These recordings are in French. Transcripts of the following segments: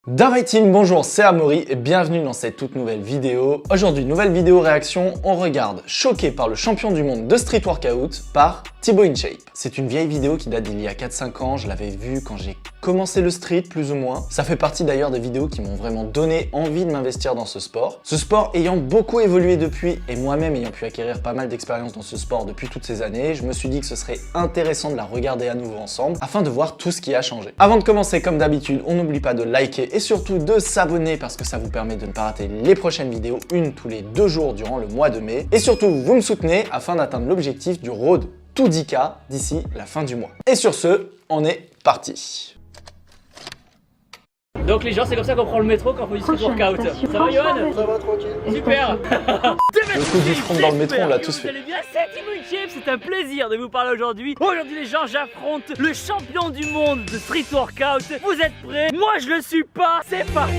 Dawei Team, bonjour, c'est Amaury et bienvenue dans cette toute nouvelle vidéo. Aujourd'hui, nouvelle vidéo réaction, on regarde Choqué par le champion du monde de Street Workout par Thibaut InShape. C'est une vieille vidéo qui date d'il y a 4-5 ans, je l'avais vue quand j'ai commencé le street plus ou moins. Ça fait partie d'ailleurs des vidéos qui m'ont vraiment donné envie de m'investir dans ce sport. Ce sport ayant beaucoup évolué depuis et moi-même ayant pu acquérir pas mal d'expérience dans ce sport depuis toutes ces années, je me suis dit que ce serait intéressant de la regarder à nouveau ensemble afin de voir tout ce qui a changé. Avant de commencer, comme d'habitude, on n'oublie pas de liker et surtout de s'abonner parce que ça vous permet de ne pas rater les prochaines vidéos, une tous les 2 jours durant le mois de mai. Et surtout, vous me soutenez afin d'atteindre l'objectif du road to 10K d'ici la fin du mois. Et sur ce, on est parti. Donc les gens, c'est comme ça qu'on prend le métro quand on fait du street workout. Ça va Johan? Ça va tranquille. Super. Le coup du front dans le métro, on l'a tous fait. Vous allez bien, c'est Thibaut InShape, c'est un plaisir de vous parler aujourd'hui. Aujourd'hui les gens, j'affronte le champion du monde de street workout. Vous êtes prêts? Moi je le suis pas, c'est parti.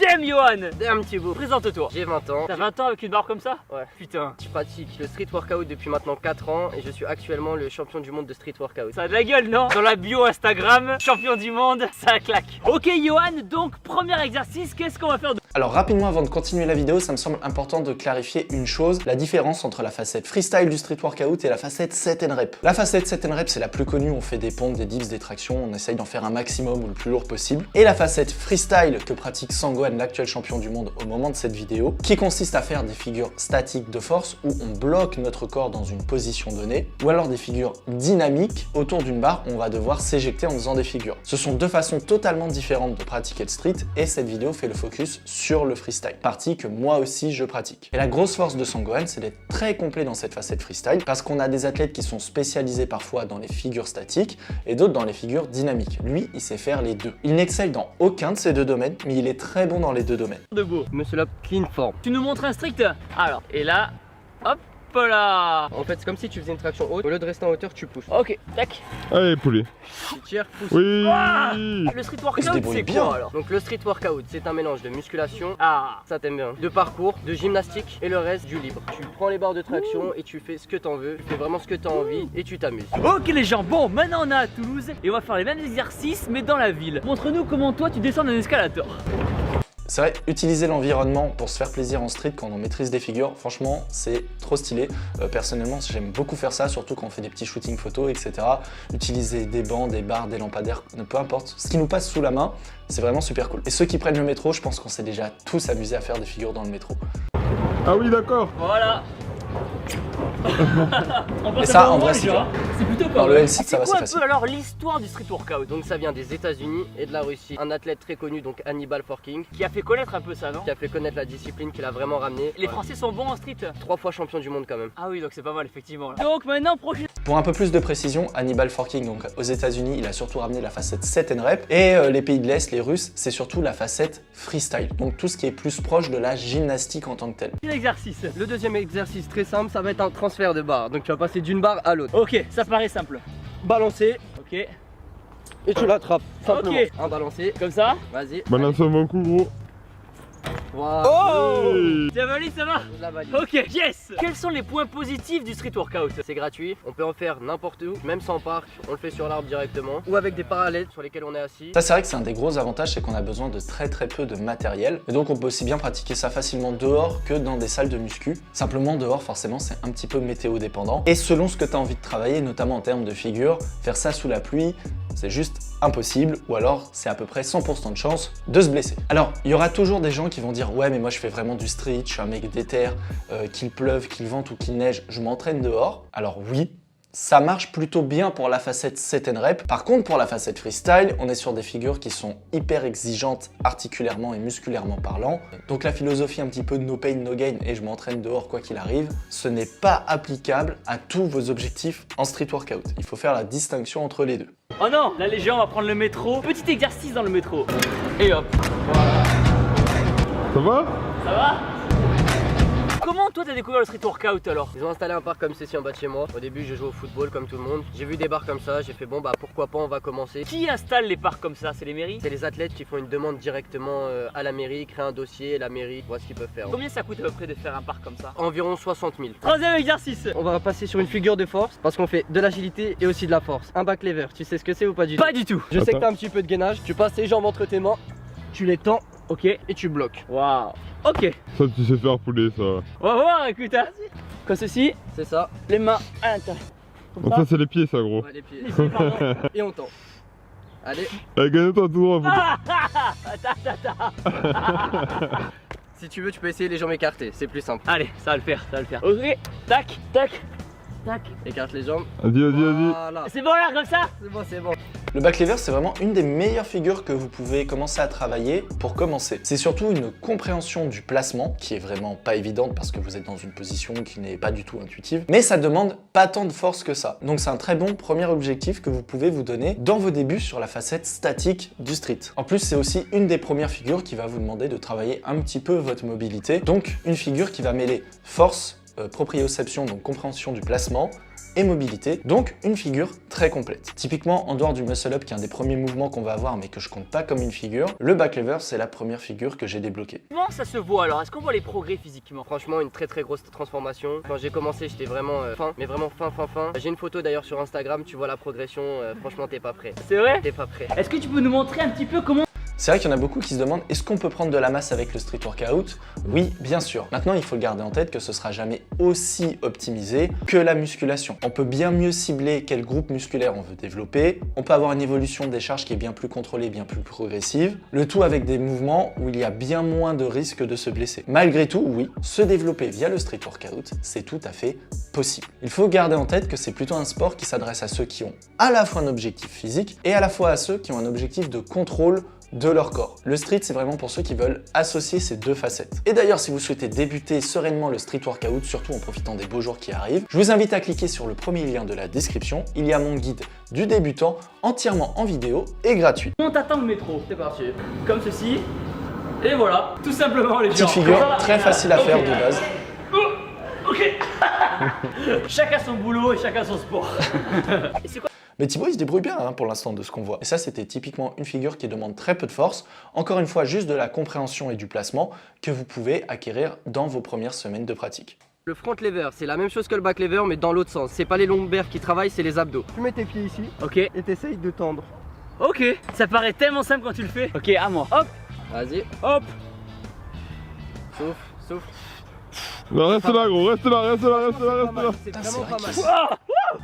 Damn Johan! Damn Thibaut. Présente-toi. J'ai 20 ans. T'as 20 ans avec une barre comme ça? Ouais. Putain. Je pratique le street workout depuis maintenant 4 ans et je suis actuellement le champion du monde de street workout. Ça a de la gueule, non? Dans la bio Instagram, champion du monde, ça claque. Ok Johan, donc premier exercice, qu'est-ce qu'on va faire de... Alors rapidement avant de continuer la vidéo, ça me semble important de clarifier une chose, la différence entre la facette freestyle du street workout et la facette set and rep. La facette set and rep, c'est la plus connue, on fait des pompes, des dips, des tractions, on essaye d'en faire un maximum ou le plus lourd possible. Et la facette freestyle que pratique Sangohan, l'actuel champion du monde au moment de cette vidéo, qui consiste à faire des figures statiques de force où on bloque notre corps dans une position donnée, ou alors des figures dynamiques autour d'une barre où on va devoir s'éjecter en faisant des figures. Ce sont deux façons totalement différentes de pratiquer le street et cette vidéo fait le focus sur le freestyle, partie que moi aussi je pratique. Et la grosse force de Sangohan, c'est d'être très complet dans cette facette freestyle parce qu'on a des athlètes qui sont spécialisés parfois dans les figures statiques et d'autres dans les figures dynamiques. Lui, il sait faire les deux. Il n'excelle dans aucun de ces deux domaines, mais il est très bon dans les deux domaines. Debout. Monsieur la clean form. Tu nous montres un strict? Alors, et là, hop là. En fait, c'est comme si tu faisais une traction haute. Au lieu de rester en hauteur, tu pousses. Ok, tac. Allez poulet. Tu tires, pousse. Oui. Ah, le street Il se workout, débrouille c'est bien. quoi alors? Donc le street workout, c'est un mélange de musculation, Ah, ça t'aime bien, de parcours, de gymnastique et le reste du libre. Tu prends les barres de traction et tu fais ce que t'en veux. Tu fais vraiment ce que t'as envie et tu t'amuses. ok les gens, bon, maintenant on est à Toulouse et on va faire les mêmes exercices mais dans la ville. Montre-nous comment toi tu descends d'un escalator. C'est vrai, utiliser l'environnement pour se faire plaisir en street quand on maîtrise des figures, franchement, c'est trop stylé. Personnellement, j'aime beaucoup faire ça, surtout quand on fait des petits shootings photos, etc. Utiliser des bancs, des barres, des lampadaires, peu importe. Ce qui nous passe sous la main, c'est vraiment super cool. Et ceux qui prennent le métro, je pense qu'on s'est déjà tous amusés à faire des figures dans le métro. Ah oui d'accord. Voilà. Et ça, en vrai, c'est dur. C'est plutôt pas Dans le mal. L6, ça va, C'est c'est quoi un facile. peu alors l'histoire du street workout? Donc ça vient des États-Unis et de la Russie. Un athlète très connu, donc Hannibal Forking, Qui a fait connaître un peu ça, non? qui a fait connaître la discipline, qui l'a vraiment ramené. Les Français sont bons en street? 3 fois champion du monde quand même. Ah oui, donc c'est pas mal effectivement. Donc maintenant, prochain. Pour un peu plus de précision, Hannibal Forking, donc aux États-Unis, il a surtout ramené la facette set and rep. Et les pays de l'Est, les Russes, c'est surtout la facette freestyle. Donc tout ce qui est plus proche de la gymnastique en tant que telle. Exercice. Le deuxième exercice très simple, ça va être un transfert de barre. Donc tu vas passer d'une barre à l'autre. Ok, ça paraît simple. Balancer Ok, et tu l'attrapes. Simplement. Ok. Un balancé. comme ça. Vas-y. Balance un bon coup gros. Voilà. Oh, Hey. t'as validé, ça va? Je la valide. Ok, yes. Quels sont les points positifs du street workout? C'est gratuit, on peut en faire n'importe où, même sans parc, on le fait sur l'arbre directement ou avec des parallèles sur lesquels on est assis. Ça, c'est vrai que c'est un des gros avantages, c'est qu'on a besoin de très peu de matériel. Et donc on peut aussi bien pratiquer ça facilement dehors que dans des salles de muscu. Simplement dehors, forcément, c'est un petit peu météo dépendant. Et selon ce que tu as envie de travailler, notamment en termes de figure, faire ça sous la pluie, c'est juste impossible, ou alors c'est à peu près 100% de chance de se blesser. Alors, il y aura toujours des gens qui vont dire « Ouais, mais moi je fais vraiment du street, je suis un mec déter, qu'il pleuve, qu'il vente ou qu'il neige, je m'entraîne dehors. » Alors oui, ça marche plutôt bien pour la facette set and rep. Par contre, pour la facette freestyle, on est sur des figures qui sont hyper exigeantes articulairement et musculairement parlant. Donc la philosophie un petit peu de no pain, no gain et je m'entraîne dehors quoi qu'il arrive, ce n'est pas applicable à tous vos objectifs en street workout. Il faut faire la distinction entre les deux. Oh non, là les gens, on va prendre le métro. Petit exercice dans le métro. Et hop. Ça va? Ça va? comment toi t'as découvert le street workout alors? Ils ont installé un parc comme ceci en bas de chez moi. Au début, je jouais au football comme tout le monde. J'ai vu des barres comme ça, j'ai fait bon bah pourquoi pas, on va commencer. Qui installe les parcs comme ça? C'est les mairies? C'est les athlètes qui font une demande directement à la mairie, créent un dossier, la mairie voit ce qu'ils peuvent faire. Combien ça coûte à peu près de faire un parc comme ça? Environ 60 000. Troisième exercice. On va passer sur une figure de force parce qu'on fait de l'agilité et aussi de la force. Un back lever, tu sais ce que c'est ou pas du tout? Pas du tout. Je sais que Attends. t'as un petit peu de gainage, tu passes tes jambes entre tes mains, tu les tends Ok. et tu bloques. Waouh. Ok. Ça, tu sais faire poulet, ça. On va voir, écoute. Hein. Comme ceci, C'est ça. les mains à l'intérieur. Comme Donc ça, c'est les pieds, ça, gros. Ouais, les pieds. Les pieds, pardon. Et on tend. Allez, Gagne-toi tout droit. si tu veux, tu peux essayer les jambes écartées, c'est plus simple. Allez, ça va le faire, ça va le faire. Ok, tac, tac, tac. Écarte les jambes. Vas-y. Voilà. C'est bon là, comme ça? C'est bon, c'est bon. Le back lever, c'est vraiment une des meilleures figures que vous pouvez commencer à travailler pour commencer. C'est surtout une compréhension du placement qui est vraiment pas évidente parce que vous êtes dans une position qui n'est pas du tout intuitive, mais ça demande pas tant de force que ça. Donc c'est un très bon premier objectif que vous pouvez vous donner dans vos débuts sur la facette statique du street. En plus, c'est aussi une des premières figures qui va vous demander de travailler un petit peu votre mobilité. Donc une figure qui va mêler force, proprioception, donc compréhension du placement, et mobilité, donc une figure très complète. Typiquement, en dehors du muscle-up qui est un des premiers mouvements qu'on va avoir mais que je compte pas comme une figure, le back lever c'est la première figure que j'ai débloquée. Comment ça se voit alors? Est-ce qu'on voit les progrès physiquement? Franchement, une très grosse transformation. Quand j'ai commencé, j'étais vraiment fin, mais vraiment fin. J'ai une photo d'ailleurs sur Instagram, tu vois la progression. Franchement, t'es pas prêt. C'est vrai? T'es pas prêt. Est-ce que tu peux nous montrer un petit peu comment? C'est vrai qu'il y en a beaucoup qui se demandent est-ce qu'on peut prendre de la masse avec le street workout? Oui, bien sûr. Maintenant, il faut garder en tête que ce sera jamais aussi optimisé que la musculation. On peut bien mieux cibler quel groupe musculaire on veut développer. On peut avoir une évolution des charges qui est bien plus contrôlée, bien plus progressive. Le tout avec des mouvements où il y a bien moins de risques de se blesser. Malgré tout, oui, se développer via le street workout, c'est tout à fait possible. Il faut garder en tête que c'est plutôt un sport qui s'adresse à ceux qui ont à la fois un objectif physique et à la fois à ceux qui ont un objectif de contrôle de leur corps. Le street, c'est vraiment pour ceux qui veulent associer ces deux facettes. Et d'ailleurs, si vous souhaitez débuter sereinement le street workout, surtout en profitant des beaux jours qui arrivent, je vous invite à cliquer sur le premier lien de la description. Il y a mon guide du débutant, entièrement en vidéo et gratuit. On t'attend le métro. C'est parti. Comme ceci. Et voilà, tout simplement les gens. Petite figure très facile à faire de base. Ok. Chacun son boulot et chacun son sport. Et c'est quoi? Mais Thibaut, il se débrouille bien pour l'instant de ce qu'on voit. Et ça, c'était typiquement une figure qui demande très peu de force. Encore une fois, juste de la compréhension et du placement que vous pouvez acquérir dans vos premières semaines de pratique. Le front lever, c'est la même chose que le back lever, mais dans l'autre sens. C'est pas les lombaires qui travaillent, c'est les abdos. Tu mets tes pieds ici Ok. et t'essayes de tendre. Ok. Ça paraît tellement simple quand tu le fais. Ok, à moi. Hop, Vas-y, hop. souffle. Non, reste là, gros, reste là. C'est vraiment Putain, c'est pas vrai mal. qu'il- Ah,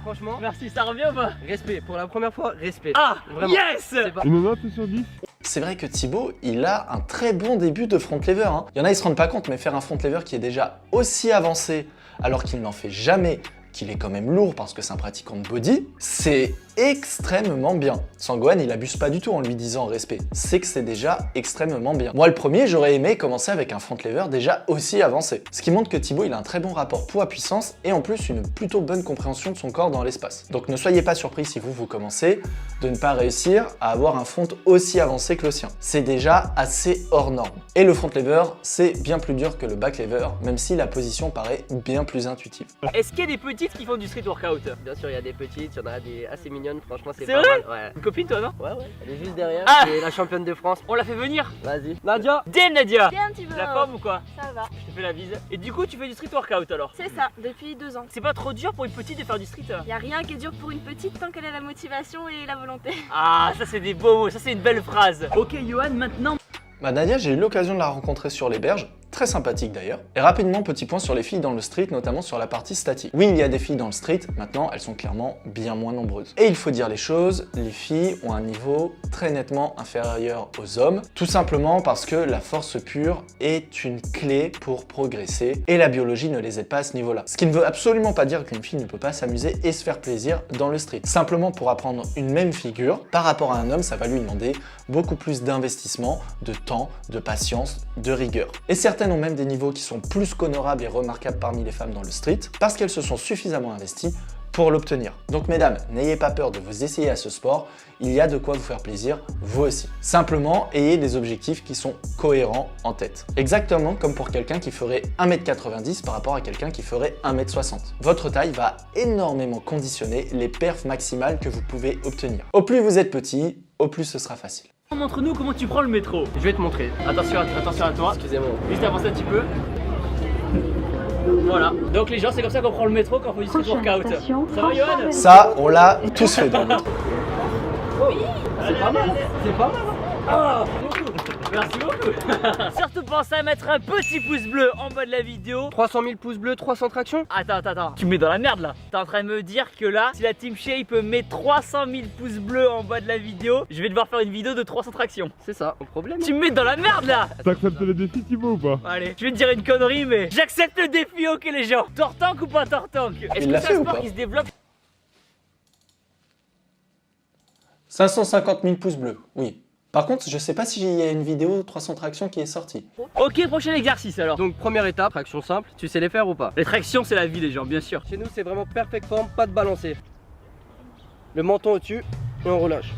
Franchement, merci, ça revient ou pas? respect. Pour la première fois, respect. Ah, Vraiment. yes. C'est pas... Une note sur 10. C'est vrai que Thibaut, il a un très bon début de front lever. Il y en a, ils se rendent pas compte, mais faire un front lever qui est déjà aussi avancé alors qu'il n'en fait jamais, qu'il est quand même lourd parce que c'est un pratiquant de body, c'est extrêmement bien. Sangwan, il abuse pas du tout en lui disant respect. C'est que c'est déjà extrêmement bien. Moi, le premier, j'aurais aimé commencer avec un front lever déjà aussi avancé. Ce qui montre que Thibaut, il a un très bon rapport poids-puissance et en plus une plutôt bonne compréhension de son corps dans l'espace. Donc ne soyez pas surpris si vous commencez de ne pas réussir à avoir un front aussi avancé que le sien. C'est déjà assez hors norme. Et le front lever, c'est bien plus dur que le back lever, même si la position paraît bien plus intuitive. Est-ce qu'il y a des petites qui font du street workout? Bien sûr, il y a des petites, il y en a des assez mignonnes. Franchement, c'est C'est pas vrai? mal. Ouais. Une copine toi, non? Ouais, elle est juste derrière. Ah. C'est la championne de France. On l'a fait venir. Vas-y. Nadia. Bien Nadia. Bien un petit peu. La forme ou quoi? Ça va. Je te fais la bise. Et du coup, tu fais du street workout alors? C'est ça, depuis 2 ans. C'est pas trop dur pour une petite de faire du street? Y a rien qui est dur pour une petite tant qu'elle a la motivation et la volonté. Ah, ça c'est des beaux mots, ça c'est une belle phrase. Ok, Johan, maintenant. Nadia, j'ai eu l'occasion de la rencontrer sur les berges, très sympathique d'ailleurs. Et rapidement, petit point sur les filles dans le street, notamment sur la partie statique. Oui, il y a des filles dans le street, maintenant elles sont clairement bien moins nombreuses. Et il faut dire les choses, les filles ont un niveau très nettement inférieur aux hommes, tout simplement parce que la force pure est une clé pour progresser et la biologie ne les aide pas à ce niveau-là. Ce qui ne veut absolument pas dire qu'une fille ne peut pas s'amuser et se faire plaisir dans le street. Simplement pour apprendre une même figure, par rapport à un homme, ça va lui demander beaucoup plus d'investissement, de temps, de patience, de rigueur. Et certaines ont même des niveaux qui sont plus qu'honorables et remarquables parmi les femmes dans le street, parce qu'elles se sont suffisamment investies pour l'obtenir. Donc mesdames, n'ayez pas peur de vous essayer à ce sport, il y a de quoi vous faire plaisir, vous aussi. Simplement, ayez des objectifs qui sont cohérents en tête. Exactement comme pour quelqu'un qui ferait 1m90 par rapport à quelqu'un qui ferait 1m60. Votre taille va énormément conditionner les perfs maximales que vous pouvez obtenir. Au plus vous êtes petit, au plus ce sera facile. Montre-nous comment tu prends le métro. Je vais te montrer. Attention à toi. Excusez-moi. Juste avance un petit peu. Voilà. Donc les gens, c'est comme ça qu'on prend le métro quand on fait du street workout. Ça va, Johan? Ça, on l'a tous fait dans le métro. C'est pas mal. C'est pas mal. Ah, beaucoup. Merci beaucoup. Surtout pensez à mettre un petit pouce bleu en bas de la vidéo. 300 000 pouces bleus, 300 tractions. Attends. Tu me mets dans la merde là. T'es en train de me dire que là, si la Team Shape met 300 000 pouces bleus en bas de la vidéo, je vais devoir faire une vidéo de 300 tractions. C'est ça, au problème. Tu me mets dans la merde là. T'acceptes le défi, Thibaut, ou pas? Allez, je vais te dire une connerie, mais j'accepte le défi, ok les gens. Tortank ou pas Tortank? Est-ce Il que l'a c'est fait un ou sport pas qui se développe? 550 000 pouces bleus, oui. Par contre, je sais pas s'il y a une vidéo 300 tractions qui est sortie. Ok, prochain exercice alors. Donc première étape, traction simple, tu sais les faire ou pas? Les tractions, c'est la vie les gens, bien sûr. Chez nous c'est vraiment perfect forme, pas de balancer. Le menton au-dessus et on relâche.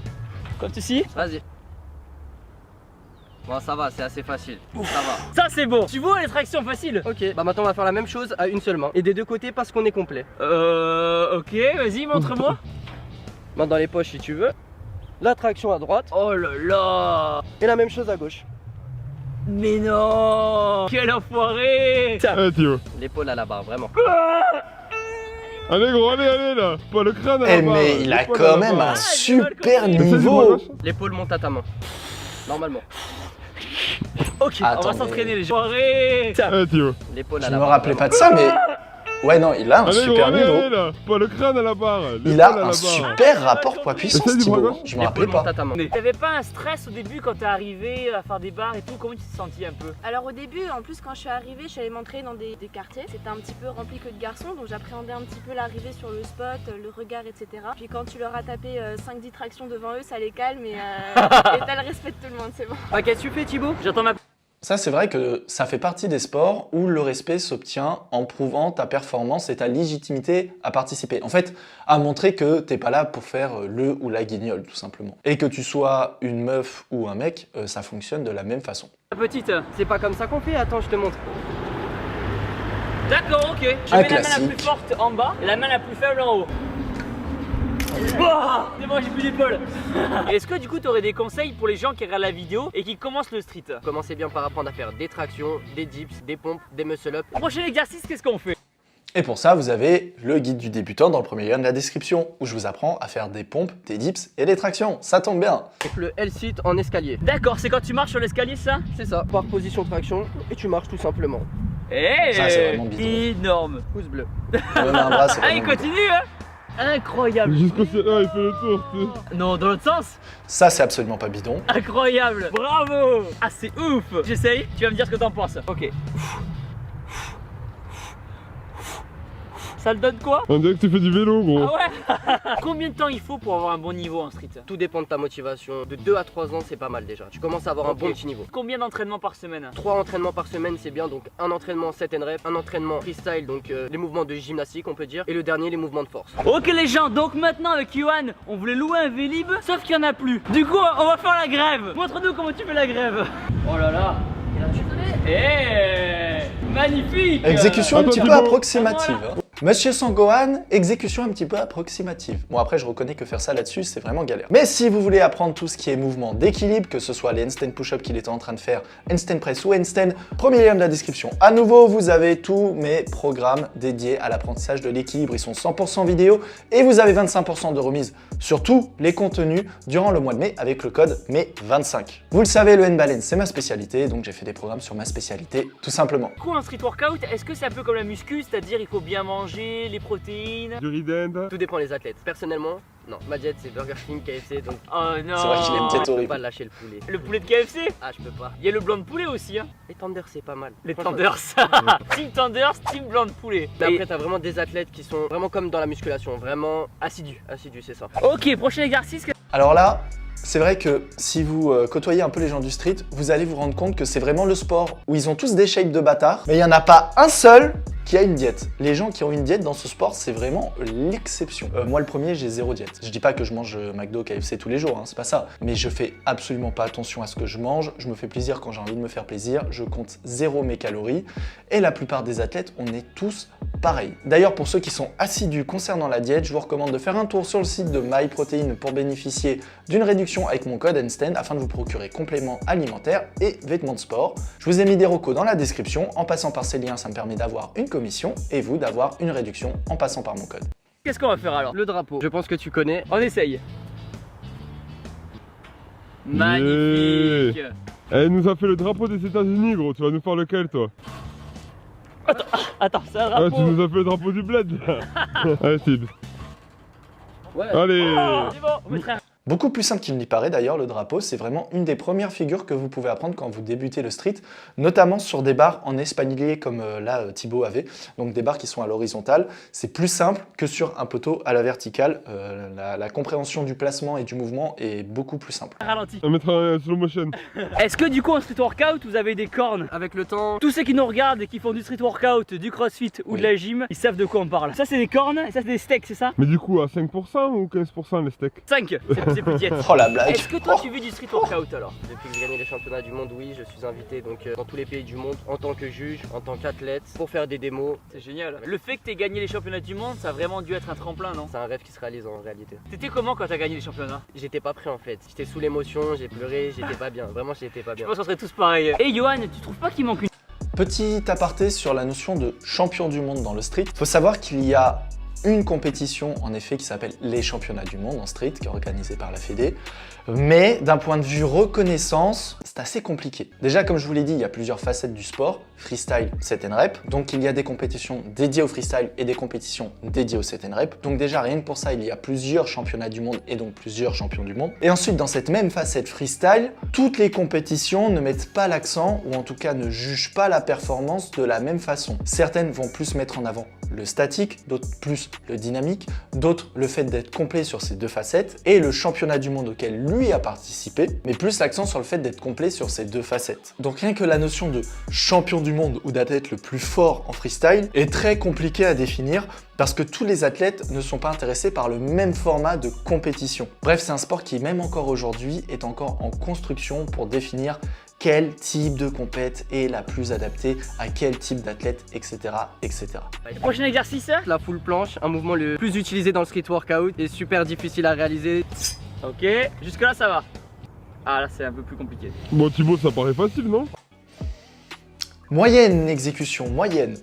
Comme ceci. Vas-y. Bon ça va, c'est assez facile. Ça va. Ça c'est bon. Tu vois les tractions faciles? Ok, bah maintenant on va faire la même chose à une seule main. Et des deux côtés parce qu'on est complet. Ok, vas-y, montre-moi. Main dans les poches si tu veux. La traction à droite Oh là là. et la même chose à gauche. Mais non. Quel enfoiré. Allez, Thibaut. L'épaule à la barre, vraiment. Allez, gros, allez, là. Pas le crâne à la Eh barre. mais il a L'épaule à quand la même barre. un j'ai mal super compris. Essaye de niveau. relâcher. L'épaule monte à ta main. Normalement. Ok, on Attends, va s'entraîner les gens. Enfoiré. Allez, Thibaut. L'épaule à Je la me barre. rappelais vraiment. pas de ça, mais... Ouais, non, il a un Allez, gros, super allez, niveau. allez, là. Pas le crâne à la barre. Il l'épaule a à la un barre. super rapport poids-puissance, Essaye du bras Thibaut. gauche. Je me rappelais L'épaule monte pas. à ta main. T'avais pas un stress au début quand t'es arrivé à faire des barres et tout? Comment tu t'es senti un peu? Alors au début, en plus quand je suis arrivée, je suis allée m'entraîner dans des quartiers. C'était un petit peu rempli que de garçons, donc j'appréhendais un petit peu l'arrivée sur le spot, le regard, etc. Puis quand tu leur as tapé 5-10 tractions devant eux, ça les calme et t'as le respect de tout le monde, c'est bon. Ah, qu'est-ce que tu fais Thibaut? J'entends ma... Ça, c'est vrai que ça fait partie des sports où le respect s'obtient en prouvant ta performance et ta légitimité à participer. En fait, à montrer que t'es pas là pour faire le ou la guignole, tout simplement. Et que tu sois une meuf ou un mec, ça fonctionne de la même façon. petite. C'est pas comme ça qu'on fait, attends je te montre. D'accord, ok. Je mets la main la classique. plus forte en bas et la main la plus faible en haut. Oh, c'est bon, j'ai plus d'épaule. Est-ce que du coup tu aurais des conseils pour les gens qui regardent la vidéo et qui commencent le street? Commencez bien par apprendre à faire des tractions, des dips, des pompes, des muscle-up. Prochain exercice, qu'est-ce qu'on fait? Et pour ça, vous avez le guide du débutant dans le premier lien de la description, où je vous apprends à faire des pompes, des dips et des tractions. Ça tombe bien. Donc le L-sit en escalier. D'accord, c'est quand tu marches sur l'escalier ça? C'est ça, par position traction et tu marches tout simplement. Eh, Ça, c'est vraiment bidon. énorme. Pouce bleu. Donner un bras, c'est Ah, il vraiment bidon. continue, hein? Incroyable. Jusqu'au ciel, il fait le tour, tu sais. Non, dans l'autre sens. Ça, c'est absolument pas bidon. Incroyable. Bravo. Ah, c'est ouf. J'essaye, tu vas me dire ce que t'en penses. Ok. Ça le donne quoi? On dirait que tu fais du vélo, gros. Ah ouais. Combien de temps il faut pour avoir un bon niveau en street? Tout dépend de ta motivation. De 2 à 3 ans, c'est pas mal déjà. Tu commences à avoir un bon petit niveau. Combien d'entraînements par semaine? 3 entraînements par semaine, c'est bien. Donc un entraînement 7 and rep, un entraînement freestyle, donc les mouvements de gymnastique, on peut dire, et le dernier, les mouvements de force. Ok les gens, donc maintenant avec Johan, on voulait louer un Vélib, sauf qu'il n'y en a plus. Du coup, on va faire la grève. Montre-nous comment tu fais la grève. Oh là là. Eh, magnifique. Exécution un Attends, petit peu Thibaut. approximative. hein. Monsieur Sangohan, exécution un petit peu approximative. Bon après je reconnais que faire ça là-dessus c'est vraiment galère. Mais si vous voulez apprendre tout ce qui est mouvement d'équilibre, que ce soit les handstand push-up qu'il était en train de faire, handstand press ou handstand, premier lien de la description. À nouveau vous avez tous mes programmes dédiés à l'apprentissage de l'équilibre, ils sont 100% vidéo et vous avez 25% de remise sur tous les contenus durant le mois de mai avec le code MEI25. Vous le savez, le handbalance c'est ma spécialité, donc j'ai fait des programmes sur ma spécialité tout simplement. Du coup, un street workout, est-ce que c'est un peu comme la muscu, c'est-à-dire il faut bien manger les protéines? Du ridend. Tout dépend des athlètes. Personnellement, non. Ma diète c'est Burger King, KFC, donc Oh non. C'est vrai qu'il a une tête je peux horrible. pas lâcher le poulet. Le poulet de KFC? Ah, je peux pas. Il y a le blanc de poulet aussi, hein. Les tenders, c'est pas mal. Les Franchement. tenders. Team tenders, team blanc de poulet. Mais Et- après, t'as vraiment des athlètes qui sont vraiment comme dans la musculation, vraiment assidus. Assidus, c'est ça. Ok, prochain exercice. Alors là, C'est vrai que si vous côtoyez un peu les gens du street, vous allez vous rendre compte que c'est vraiment le sport où ils ont tous des shapes de bâtards, mais il n'y en a pas un seul qui a une diète. Les gens qui ont une diète dans ce sport, c'est vraiment l'exception. Moi, le premier, j'ai 0 diète. Je dis pas que je mange McDo, KFC tous les jours, hein, c'est pas ça. Mais je fais absolument pas attention à ce que je mange. Je me fais plaisir quand j'ai envie de me faire plaisir. Je compte 0 mes calories. Et la plupart des athlètes, on est tous pareils. D'ailleurs, pour ceux qui sont assidus concernant la diète, je vous recommande de faire un tour sur le site de MyProtein pour bénéficier d'une réduction avec mon code Einstein afin de vous procurer compléments alimentaires et vêtements de sport. Je vous ai mis des recos dans la description. En passant par ces liens, ça me permet d'avoir une commission et vous d'avoir une réduction en passant par mon code. Qu'est-ce qu'on va faire alors? Le drapeau, je pense que tu connais. On essaye. Magnifique. Elle nous a fait le drapeau des États-Unis, gros. Tu vas nous faire lequel, toi? Attends, c'est un Ah, drapeau. tu nous as fait le drapeau du bled, là. Allez, Sid. Ouais. Allez. Oh, c'est bon, on mettra un- Beaucoup plus simple qu'il n'y paraît d'ailleurs, le drapeau, c'est vraiment une des premières figures que vous pouvez apprendre quand vous débutez le street, notamment sur des barres en espalier comme là Thibaut avait, donc des barres qui sont à l'horizontale. C'est plus simple que sur un poteau à la verticale. La compréhension du placement et du mouvement est beaucoup plus simple. Ralenti. On mettra un slow motion. Est-ce que du coup en street workout vous avez des cornes? Avec le temps, Tous ceux qui nous regardent et qui font du street workout, du crossfit ou Oui. de la gym, ils savent de quoi on parle. Ça c'est des cornes et ça c'est des steaks, c'est ça? Mais du coup, à 5% ou 15% les steaks? 5, c'est plus diète. Oh la blague. Est-ce que toi tu vis du street workout alors? depuis que j'ai gagné les championnats du monde, oui, je suis invité donc dans tous les pays du monde en tant que juge, en tant qu'athlète, pour faire des démos. C'est génial. Le fait que t'aies gagné les championnats du monde, ça a vraiment dû être un tremplin, non? C'est un rêve qui se réalise en réalité. T'étais comment quand t'as gagné les championnats? J'étais pas prêt en fait. J'étais sous l'émotion, j'ai pleuré, j'étais pas bien. Vraiment, j'étais pas Je bien. pense qu'on serait tous pareils. Et Johan, tu trouves pas qu'il manque une... Petit aparté sur la notion de champion du monde dans le street. Il faut savoir qu'il y a une compétition en effet qui s'appelle les championnats du monde en street, qui est organisée par la Fédé. Mais d'un point de vue reconnaissance, c'est assez compliqué. Déjà, comme je vous l'ai dit, il y a plusieurs facettes du sport. Freestyle, set and rep. Donc il y a des compétitions dédiées au freestyle et des compétitions dédiées au set and rep. Donc déjà, rien que pour ça, il y a plusieurs championnats du monde et donc plusieurs champions du monde. Et ensuite, dans cette même facette freestyle, toutes les compétitions ne mettent pas l'accent, ou en tout cas ne jugent pas la performance de la même façon. Certaines vont plus mettre en avant le statique, d'autres plus le dynamique, d'autres le fait d'être complet sur ces deux facettes, et le championnat du monde auquel lui a participé, mais plus l'accent sur le fait d'être complet sur ces deux facettes. Donc rien que la notion de champion du monde ou d'athlète le plus fort en freestyle est très compliquée à définir parce que tous les athlètes ne sont pas intéressés par le même format de compétition. Bref, c'est un sport qui, même encore aujourd'hui, est encore en construction pour définir quel type de compète est la plus adaptée à quel type d'athlète, etc., etc. Prochain exercice? La full planche, un mouvement le plus utilisé dans le street workout et super difficile à réaliser. Ok, jusque là ça va. Ah là c'est un peu plus compliqué. Bon, Thibaut, ça paraît facile, non? Moyenne exécution, moyenne.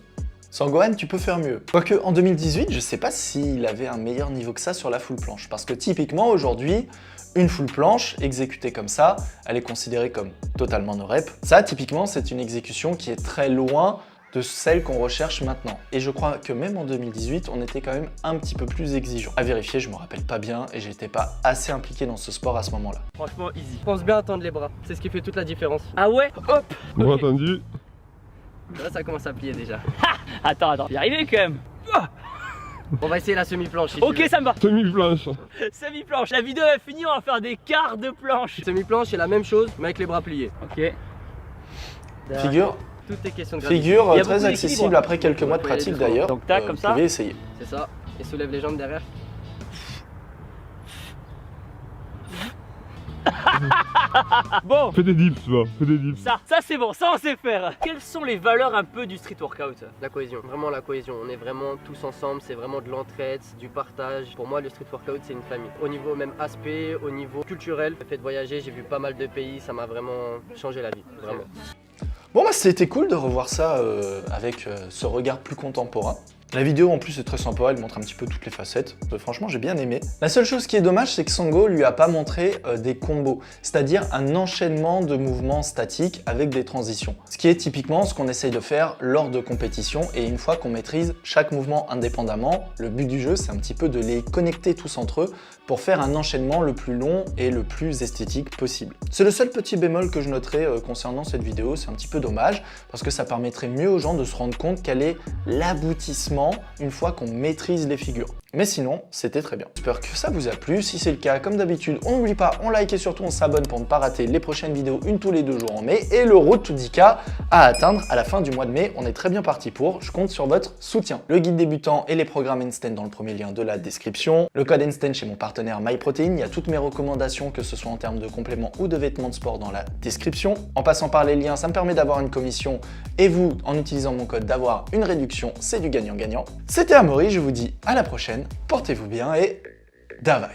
Sangohan, tu peux faire mieux. Quoique en 2018, je sais pas s'il avait un meilleur niveau que ça sur la full planche. Parce que typiquement aujourd'hui, une full planche exécutée comme ça, elle est considérée comme totalement no rep. Ça, typiquement, c'est une exécution qui est très loin de celle qu'on recherche maintenant. Et je crois que même en 2018, on était quand même un petit peu plus exigeant. À vérifier, je me rappelle pas bien et j'étais pas assez impliqué dans ce sport à ce moment-là. Franchement easy. Pense bien à tendre les bras, c'est ce qui fait toute la différence. Ah ouais? Hop. Bon, Ok. entendu. Là, ça commence à plier déjà. Attends, y arriver quand même. On va essayer la semi-planche. Si tu Ok veux. ça me va. Semi-planche. Semi-planche. La vidéo est finie, on va faire des quarts de planche. Semi-planche, c'est la même chose, mais avec les bras pliés. Ok. Figure, Tout est question de gravité. figure Il y a très beaucoup accessible d'équilibre. après quelques mois de Faut y aller pratique doucement. d'ailleurs. Donc, tac, comme vous ça. pouvez essayer. C'est ça. Et soulève les jambes derrière. Bon. Fais des dips, va. Fais des dips. Ça c'est bon, ça on sait faire. Quelles sont les valeurs un peu du street workout? La cohésion, vraiment la cohésion. On est vraiment tous ensemble, c'est vraiment de l'entraide, du partage. Pour moi, le street workout, c'est une famille. Au niveau même aspect, au niveau culturel, le fait de voyager, j'ai vu pas mal de pays, ça m'a vraiment changé la vie, vraiment. Bon bah c'était cool de revoir ça avec ce regard plus contemporain. La vidéo en plus est très sympa, elle montre un petit peu toutes les facettes. Franchement j'ai bien aimé. La seule chose qui est dommage c'est que Sango lui a pas montré des combos, c'est-à-dire un enchaînement de mouvements statiques avec des transitions. Ce qui est typiquement ce qu'on essaye de faire lors de compétitions et une fois qu'on maîtrise chaque mouvement indépendamment, le but du jeu c'est un petit peu de les connecter tous entre eux pour faire un enchaînement le plus long et le plus esthétique possible. C'est le seul petit bémol que je noterai concernant cette vidéo, c'est un petit peu dommage parce que ça permettrait mieux aux gens de se rendre compte quel est l'aboutissement une fois qu'on maîtrise les figures. Mais sinon, c'était très bien. J'espère que ça vous a plu. Si c'est le cas, comme d'habitude, on n'oublie pas, on like et surtout on s'abonne pour ne pas rater les prochaines vidéos, une tous les 2 jours en mai. Et le road to 10K à atteindre à la fin du mois de mai. On est très bien parti pour. Je compte sur votre soutien. Le guide débutant et les programmes Einstein dans le premier lien de la description. Le code Einstein chez mon partenaire MyProtein. Il y a toutes mes recommandations, que ce soit en termes de compléments ou de vêtements de sport, dans la description. En passant par les liens, ça me permet d'avoir une commission et vous, en utilisant mon code, d'avoir une réduction. C'est du gagnant-gagnant. C'était Amaury, je vous dis à la prochaine. Portez-vous bien et Davai.